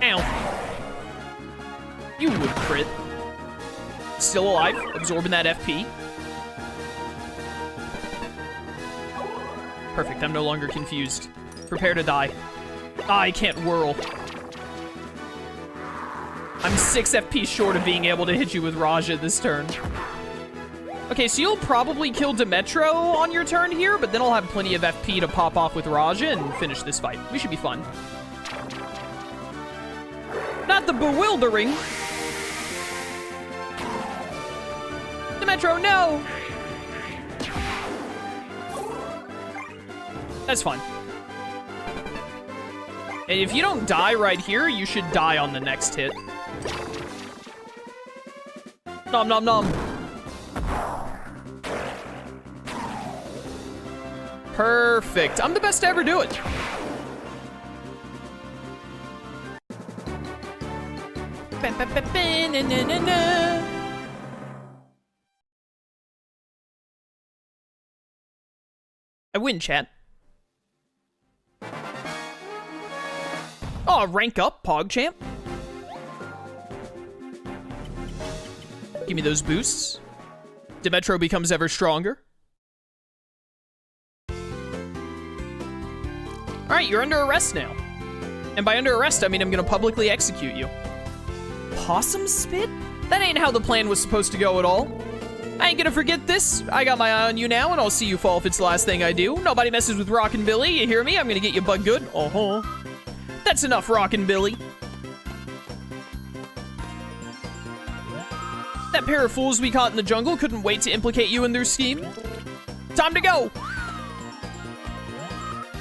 Ow. You would crit. Still alive, absorbing that FP. Perfect, I'm no longer confused. Prepare to die. I can't whirl. I'm 6 FP short of being able to hit you with Raja this turn. Okay, so you'll probably kill Demetro on your turn here, but then I'll have plenty of FP to pop off with Raja and finish this fight. We should be fun. Not the bewildering. Demetro, no! That's fine. And if you don't die right here, you should die on the next hit. Nom nom nom. Perfect. I'm the best to ever do it. I win, chat. Oh, rank up, PogChamp. Give me those boosts. Demetro becomes ever stronger. Alright, you're under arrest now. And by under arrest, I mean I'm gonna publicly execute you. Possum spit? That ain't how the plan was supposed to go at all. I ain't gonna forget this. I got my eye on you now, and I'll see you fall if it's the last thing I do. Nobody messes with Rockin' Billy, you hear me? I'm gonna get you butt good. Uh-huh. That's enough, Rockin' Billy. That pair of fools we caught in the jungle couldn't wait to implicate you in their scheme. Time to go!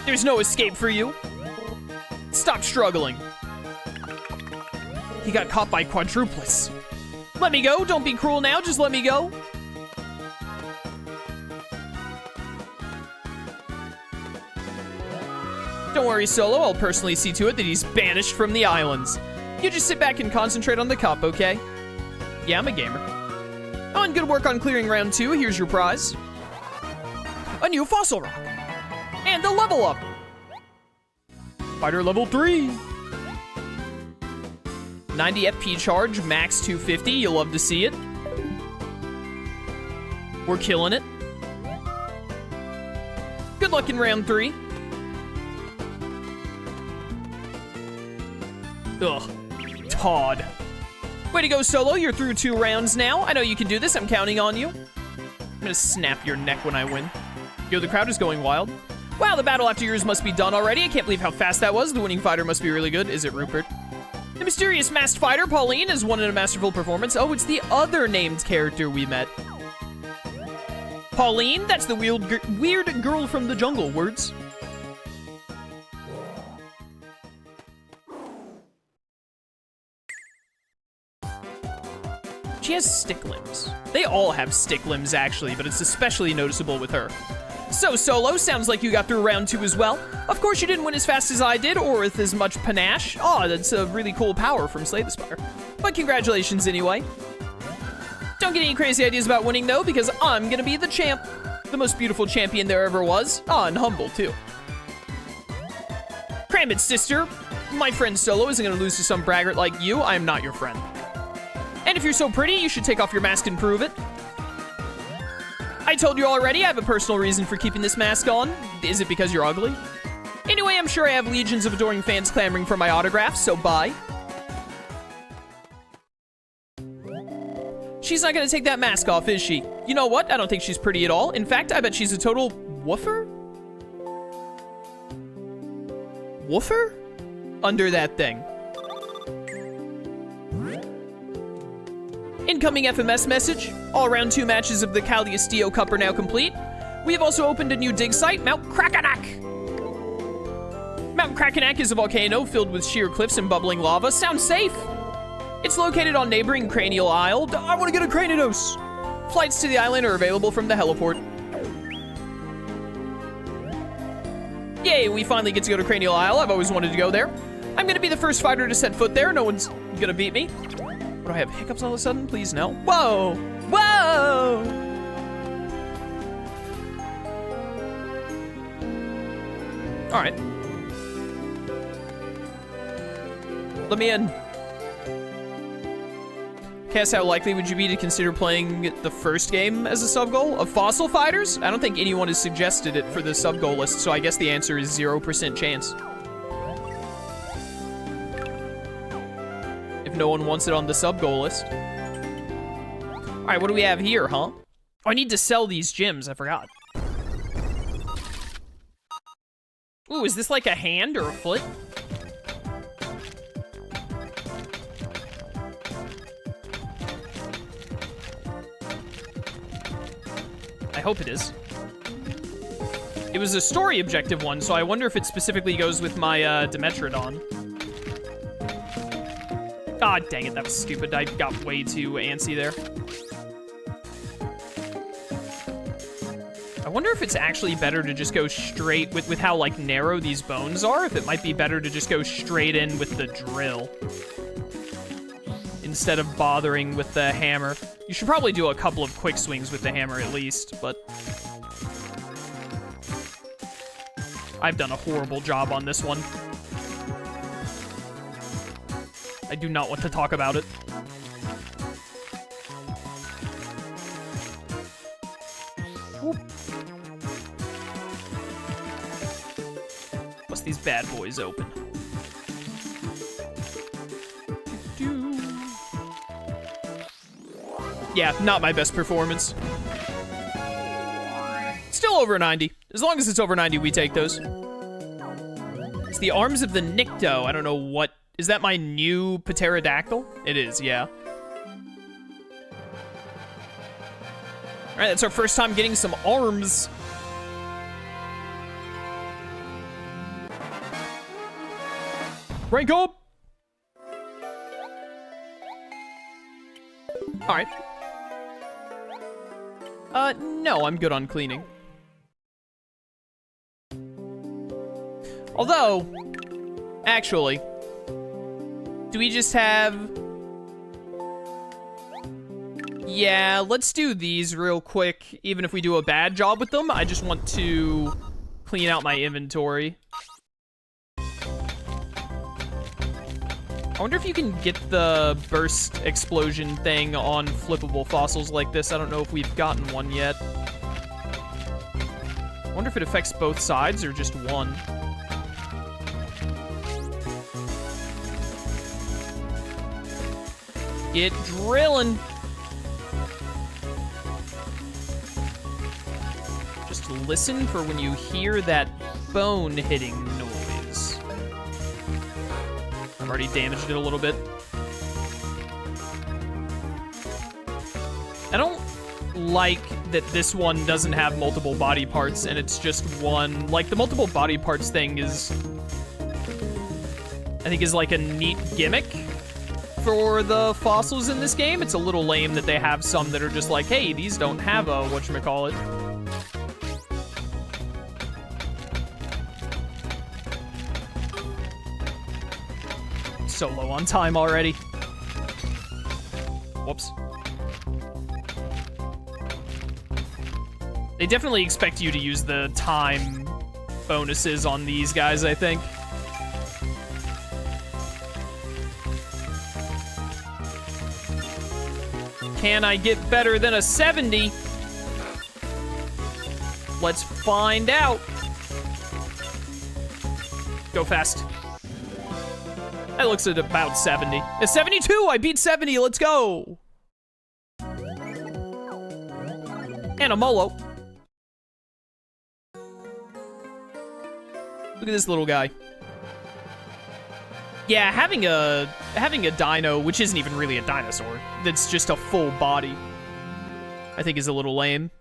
There's no escape for you. Stop struggling. He got caught by quadruplets. Let me go, don't be cruel now, just let me go. Don't worry, Solo, I'll personally see to it that he's banished from the islands. You just sit back and concentrate on the cup, okay? Yeah, I'm a gamer. Oh, and good work on clearing round 2. Here's your prize. A new fossil rock. And a level up. Fighter level 3. 90 FP charge, max 250. You'll love to see it. We're killing it. Good luck in round 3. Ugh. Todd. Way to go, Solo. You're through 2 rounds now. I know you can do this. I'm counting on you. I'm gonna snap your neck when I win. Yo, the crowd is going wild. Wow, the battle after yours must be done already. I can't believe how fast that was. The winning fighter must be really good. Is it Rupert? The mysterious masked fighter, Pauline, has won in a masterful performance. Oh, it's the other named character we met. Pauline? That's the weird girl from the jungle. Words. She has stick limbs. They all have stick limbs, actually, but it's especially noticeable with her. So, Solo, sounds like you got through round 2 as well. Of course, you didn't win as fast as I did, or with as much panache. Oh, that's a really cool power from Slay the Spire. But congratulations anyway. Don't get any crazy ideas about winning, though, because I'm gonna be the champ. The most beautiful champion there ever was. Oh, and humble, too. Cram it, sister. My friend Solo isn't gonna lose to some braggart like you. I am not your friend. And if you're so pretty, you should take off your mask and prove it. I told you already, I have a personal reason for keeping this mask on. Is it because you're ugly? Anyway, I'm sure I have legions of adoring fans clamoring for my autographs, so bye. She's not gonna take that mask off, is she? You know what? I don't think she's pretty at all. In fact, I bet she's a total woofer? Woofer? Under that thing. Incoming FMS message. All round 2 matches of the Cagliostio Cup are now complete. We have also opened a new dig site, Mount Krakenak. Mount Krakenak is a volcano filled with sheer cliffs and bubbling lava. Sounds safe. It's located on neighboring Cranial Isle. I want to get a Cranidos. Flights to the island are available from the heliport. Yay, we finally get to go to Cranial Isle. I've always wanted to go there. I'm going to be the first fighter to set foot there. No one's going to beat me. Do I have hiccups all of a sudden? Please no. Whoa! Whoa! All right. Let me in. Cass, how likely would you be to consider playing the first game as a sub-goal of Fossil Fighters? I don't think anyone has suggested it for the sub-goal list, so I guess the answer is 0% chance. If no one wants it on the sub-goal list. All right, what do we have here, huh? Oh, I need to sell these gems, I forgot. Ooh, is this like a hand or a foot? I hope it is. It was a story objective one, so I wonder if it specifically goes with my Dimetrodon. God dang it, that was stupid. I got way too antsy there. I wonder if it's actually better to just go straight with how, like, narrow these bones are. If it might be better to just go straight in with the drill instead of bothering with the hammer. You should probably do a couple of quick swings with the hammer at least, but I've done a horrible job on this one. I do not want to talk about it. Whoop. Bust these bad boys open. Yeah, not my best performance. Still over 90. As long as it's over 90, we take those. It's the arms of the Nycto. I don't know what... Is that my new pterodactyl? It is, yeah. Alright, that's our first time getting some arms. Rank up! Alright. No, I'm good on cleaning. Although, actually, do we just have... Yeah, let's do these real quick. Even if we do a bad job with them, I just want to clean out my inventory. I wonder if you can get the burst explosion thing on flippable fossils like this. I don't know if we've gotten one yet. I wonder if it affects both sides or just one. Get drilling. Just listen for when you hear that bone hitting noise. I've already damaged it a little bit. I don't like that this one doesn't have multiple body parts and it's just one. Like, the multiple body parts thing is, I think, is like a neat gimmick for the fossils in this game. It's a little lame that they have some that are just like, hey, these don't have a whatchamacallit. So low on time already. Whoops. They definitely expect you to use the time bonuses on these guys, I think. Can I get better than a 70? Let's find out. Go fast. That looks at about 70. A 72! I beat 70, let's go! And a Molo. Look at this little guy. Yeah, having a dino, which isn't even really a dinosaur, that's just a full body, I think is a little lame.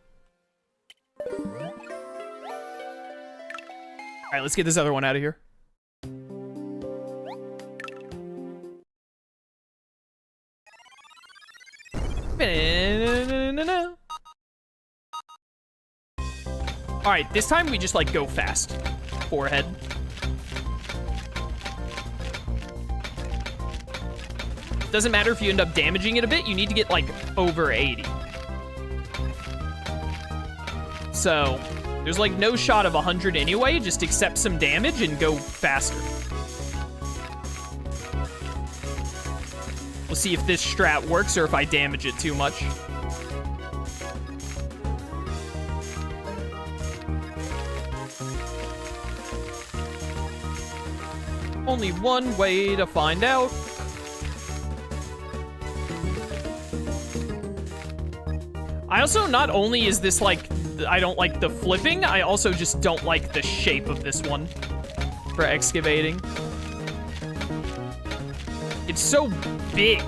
Alright, let's get this other one out of here. Alright, this time we just, like, go fast. Forehead. Doesn't matter if you end up damaging it a bit, you need to get, like, over 80. So, there's, like, no shot of 100 anyway, just accept some damage and go faster. We'll see if this strat works or if I damage it too much. Only one way to find out. I also, not only is this like, I don't like the flipping, I also just don't like the shape of this one for excavating. It's so big.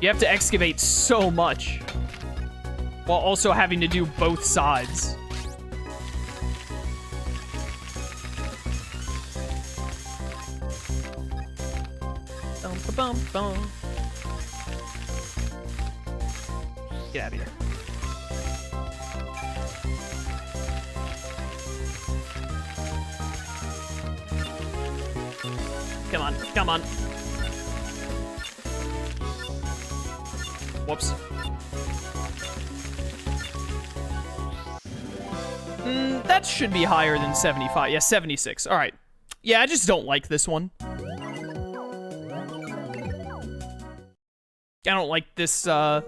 You have to excavate so much while also having to do both sides. Get out of here. Come on, come on. Whoops. That should be higher than 75. Yeah, 76. All right. Yeah, I just don't like this one. I don't like this, I'm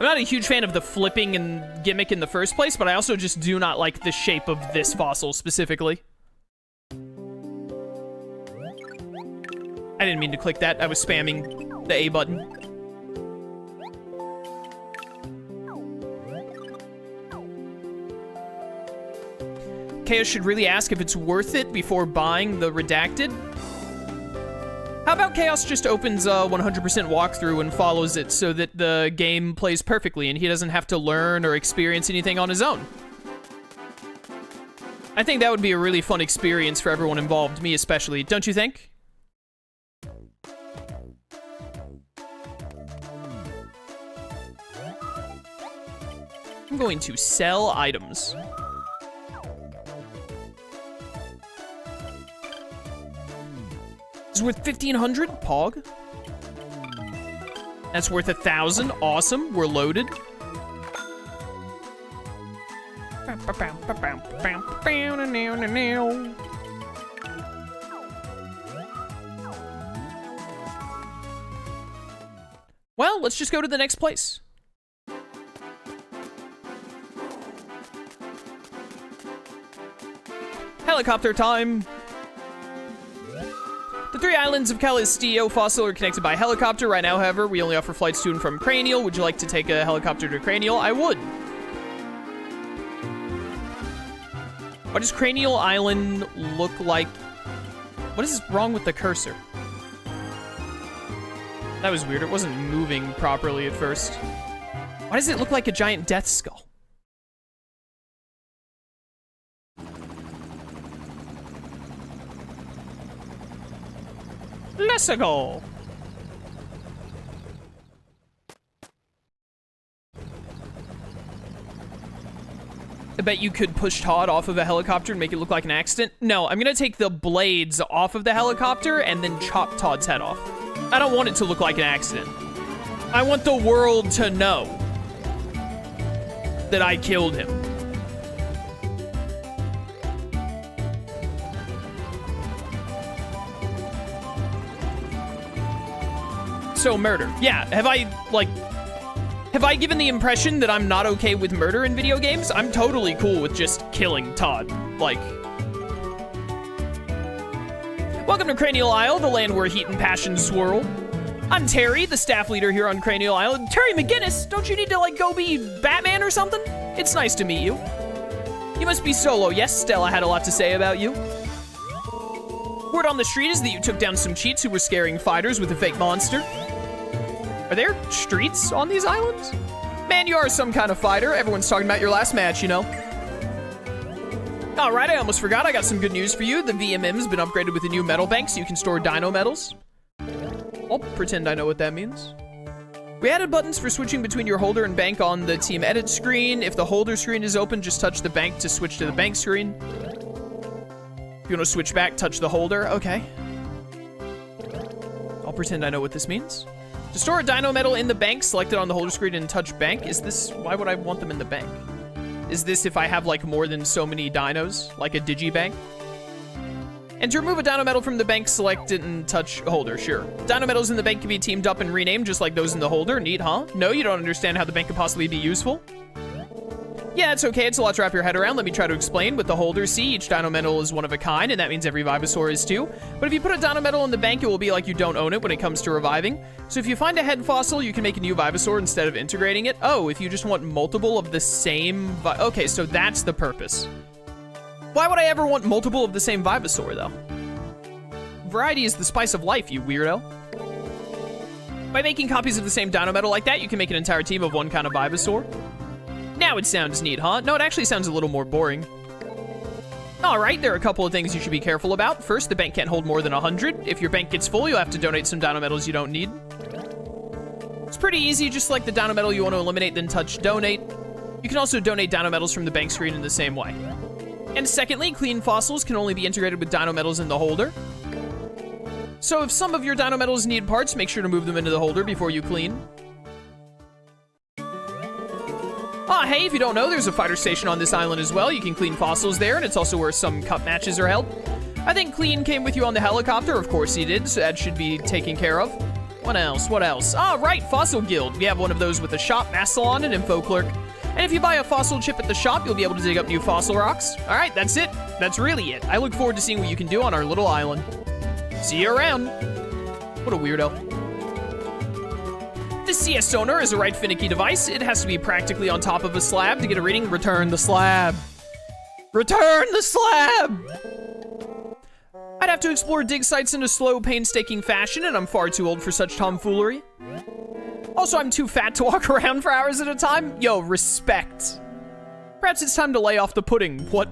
not a huge fan of the flipping and gimmick in the first place, but I also just do not like the shape of this fossil specifically. I didn't mean to click that. I was spamming the A button. Chaos should really ask if it's worth it before buying the redacted. How about Chaos just opens a 100% walkthrough and follows it so that the game plays perfectly and he doesn't have to learn or experience anything on his own? I think that would be a really fun experience for everyone involved, me especially, don't you think? I'm going to sell items. It's worth 1,500, Pog. That's worth 1,000, awesome, we're loaded. Well, let's just go to the next place. Helicopter time. The 3 islands of Castillo Fossil are connected by helicopter. Right now, however, we only offer flights to and from Cranial. Would you like to take a helicopter to Cranial? I would. What does Cranial Island look like? What is wrong with the cursor? That was weird. It wasn't moving properly at first. Why does it look like a giant death skull? Let's go. I bet you could push Todd off of a helicopter and make it look like an accident. No, I'm gonna take the blades off of the helicopter and then chop Todd's head off. I don't want it to look like an accident. I want the world to know that I killed him. So murder. Yeah, have I given the impression that I'm not okay with murder in video games? I'm totally cool with just killing Todd. Like. Welcome to Cranial Isle, the land where heat and passion swirl. I'm Terry, the staff leader here on Cranial Isle. Terry McGinnis, don't you need to, like, go be Batman or something? It's nice to meet you. You must be Solo. Yes, Stella had a lot to say about you. Word on the street is that you took down some cheats who were scaring fighters with a fake monster. Are there streets on these islands? Man, you are some kind of fighter. Everyone's talking about your last match, you know. All right, I almost forgot. I got some good news for you. The VMM's been upgraded with a new metal bank, so you can store dino metals. I'll pretend I know what that means. We added buttons for switching between your holder and bank on the team edit screen. If the holder screen is open, just touch the bank to switch to the bank screen. If you want to switch back, touch the holder. Okay. I'll pretend I know what this means. To store a dino metal in the bank, select it on the holder screen and touch bank. Is this, why would I want them in the bank? Is this if I have like more than so many dinos, like a digibank? And to remove a dino metal from the bank, select it and touch holder, sure. Dino metals in the bank can be teamed up and renamed just like those in the holder. Neat, huh? No, you don't understand how the bank could possibly be useful? Yeah, it's okay. It's a lot to wrap your head around. Let me try to explain. With the holder, see, each dino metal is one of a kind, and that means every vivosaur is too. But if you put a dino metal in the bank, it will be like you don't own it when it comes to reviving. So if you find a head fossil, you can make a new vivosaur instead of integrating it. Oh, if you just want multiple of the same okay, so that's the purpose. Why would I ever want multiple of the same vivosaur, though? Variety is the spice of life, you weirdo. By making copies of the same dino metal like that, you can make an entire team of one kind of vivosaur. Now it sounds neat, huh? No, it actually sounds a little more boring. Alright, there are a couple of things you should be careful about. First, the bank can't hold more than 100. If your bank gets full, you'll have to donate some dino metals you don't need. It's pretty easy, just like the dino metal you want to eliminate, then touch donate. You can also donate dino metals from the bank screen in the same way. And secondly, clean fossils can only be integrated with dino metals in the holder. So if some of your dino metals need parts, make sure to move them into the holder before you clean. Ah, hey, if you don't know, there's a fighter station on this island as well. You can clean fossils there, and it's also where some cup matches are held. I think Clean came with you on the helicopter. Of course he did, so that should be taken care of. What else? What else? Ah, right, Fossil Guild. We have one of those with a shop, mass salon, and info clerk. And if you buy a fossil chip at the shop, you'll be able to dig up new fossil rocks. All right, that's it. That's really it. I look forward to seeing what you can do on our little island. See you around. What a weirdo. The CS sonar is a right finicky device. It has to be practically on top of a slab to get a reading. Return the slab. Return the slab! I'd have to explore dig sites in a slow, painstaking fashion, and I'm far too old for such tomfoolery. Also, I'm too fat to walk around for hours at a time. Yo, respect. Perhaps it's time to lay off the pudding. What?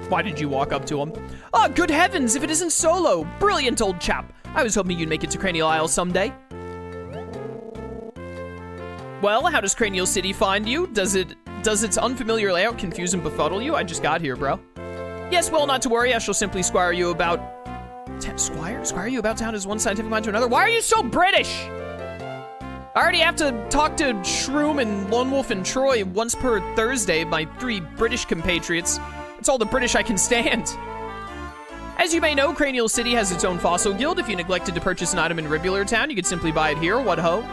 Why did you walk up to him? Oh, good heavens, if it isn't Solo. Brilliant old chap. I was hoping you'd make it to Cranial Isle someday. Well, how does Cranial City find you? Does its unfamiliar layout confuse and befuddle you? I just got here, bro. Yes, well, not to worry. I shall simply squire you about... Squire you about town as one scientific mind to another? Why are you so British? I already have to talk to Shroom and Lone Wolf and Troy once per Thursday, my 3 British compatriots. It's all the British I can stand. As you may know, Cranial City has its own fossil guild. If you neglected to purchase an item in Ribular Town, you could simply buy it here. What ho?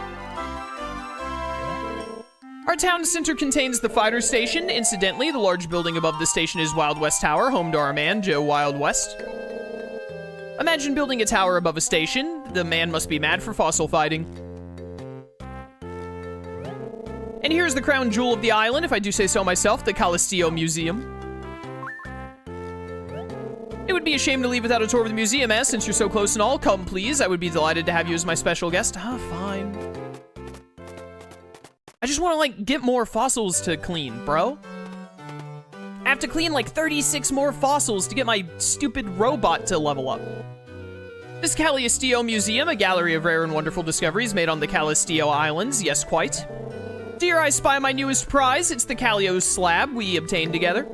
Our town center contains the fighter station. Incidentally, the large building above the station is Wild West Tower, home to our man, Joe Wild West. Imagine building a tower above a station. The man must be mad for fossil fighting. And here's the crown jewel of the island, if I do say so myself, the Calistio Museum. It would be a shame to leave without a tour of the museum, since you're so close and all. Come, please. I would be delighted to have you as my special guest. Ah, fine. I just want to, like, get more fossils to clean, bro. I have to clean, like, 36 more fossils to get my stupid robot to level up. This Calistio Museum, a gallery of rare and wonderful discoveries made on the Calistio Islands. Yes, quite. Do your eyes spy my newest prize? It's the Calio slab we obtained together.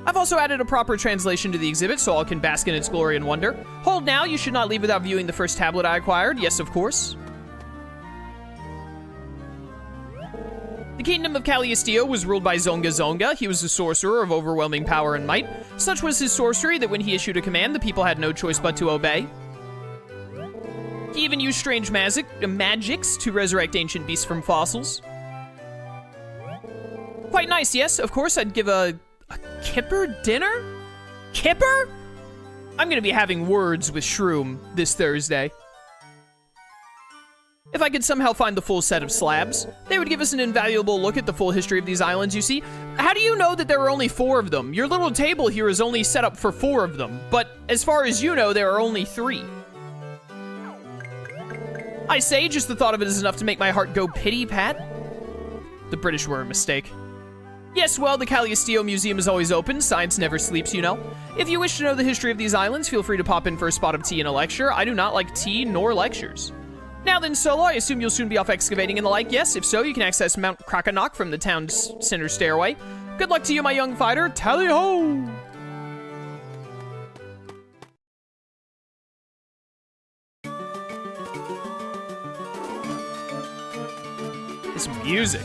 I've also added a proper translation to the exhibit so all can bask in its glory and wonder. Hold now, you should not leave without viewing the first tablet I acquired. Yes, of course. The kingdom of Calistio was ruled by Zonga Zonga. He was a sorcerer of overwhelming power and might. Such was his sorcery that when he issued a command, the people had no choice but to obey. He even used strange magics to resurrect ancient beasts from fossils. Quite nice, yes. Of course, I'd give a Kipper dinner? Kipper? I'm gonna be having words with Shroom this Thursday. If I could somehow find the full set of slabs, they would give us an invaluable look at the full history of these islands, you see. How do you know that there are only 4 of them? Your little table here is only set up for 4 of them, but as far as you know, there are only 3. I say, just the thought of it is enough to make my heart go pity-pat. The British were a mistake. Yes, well, the Calistio Museum is always open. Science never sleeps, you know. If you wish to know the history of these islands, feel free to pop in for a spot of tea and a lecture. I do not like tea nor lectures. Now then, Solo, I assume you'll soon be off excavating and the like. Yes, if so, you can access Mount Crackanok from the town's center stairway. Good luck to you, my young fighter. Tally-ho! This music.